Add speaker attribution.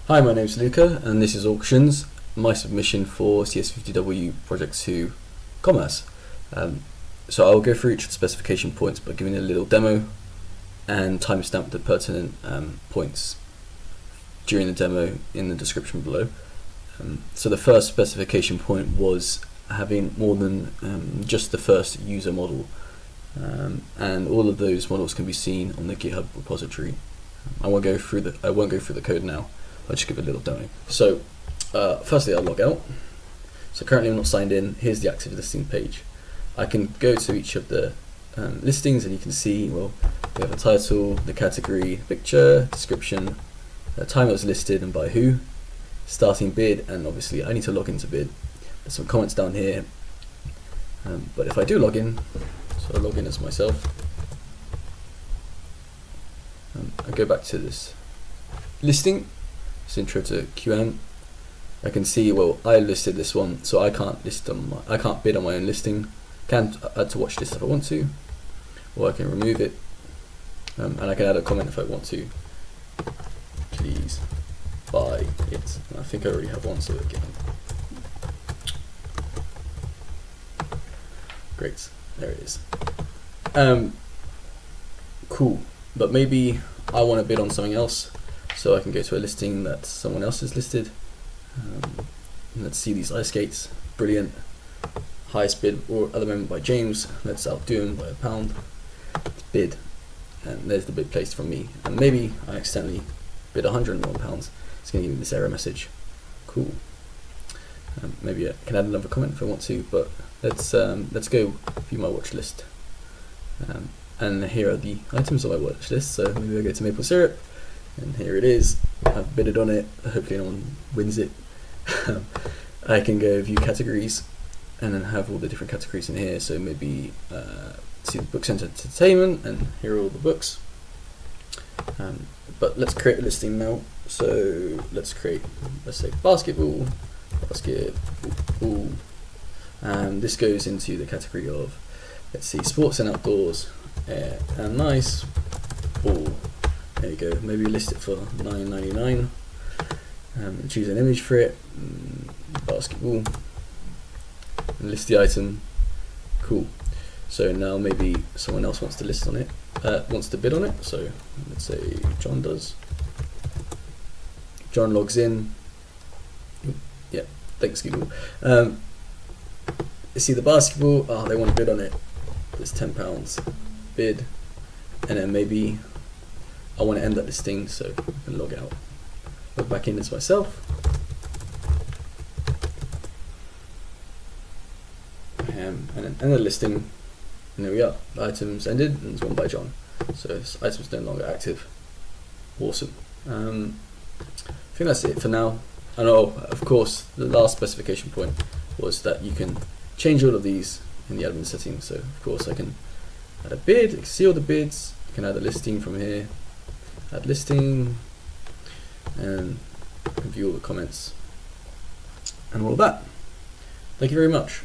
Speaker 1: Hi, my name's Luca, and this is Auctions, my submission for CS50w Project 2 Commerce. So I'll go through each of the specification points by giving a little demo and timestamp the pertinent points during the demo in the description below. So the first specification point was having more than just the first user model, and all of those models can be seen on the GitHub repository. I won't go through the code now. I'll just give a little demo. So firstly, I'll log out. So currently I'm not signed in. Here's the active listing page. I can go to each of the listings, and you can see, well, we have a title, the category, picture, description, the time it was listed and by who, starting bid, and obviously I need to log into bid. There's some comments down here, but if I do log in, so I'll log in as myself, I go back to this listing. It's intro to QM. I can see, well, I listed this one, so I can't bid on my own listing. Can add to watch list if I want to, or I can remove it, and I can add a comment if I want to. Please buy it. And I think I already have one, so again, great, there it is. Cool, but maybe I want to bid on something else. So I can go to a listing that someone else has listed. Let's see these ice skates. Brilliant. Highest bid or at the moment by James. Let's outdo him by £1. Bid. And there's the bid placed from me. And maybe I accidentally bid £101. It's going to give me this error message. Cool. Maybe I can add another comment if I want to, but let's go view my watch list. And here are the items on my watch list. So maybe I go to maple syrup. And here it is. I've bidded on it. Hopefully no one wins it. I can go view categories and then have all the different categories in here. So maybe see the books and entertainment, and here are all the books. But let's create a listing now. So let's say basketball. And this goes into the category of, let's see, sports and outdoors, and nice ball. There you go. Maybe list it for $9.99. Choose an image for it. Basketball. And list the item. Cool. So now maybe someone else wants to list on it. Wants to bid on it. So let's say John does. John logs in. Yeah. Thanks, Google. You see the basketball. Oh, they want to bid on it. It's £10. Bid. And then maybe I want to end that listing, so I can log out. Log back in as myself. And then end the listing. And there we are. The item's ended, and it's won by John. So this item's no longer active. Awesome. I think that's it for now. And of course, the last specification point was that you can change all of these in the admin settings. So of course I can add a bid, I can see all the bids, I can add a listing from here. Add listing, and view all the comments and all of that. Thank you very much.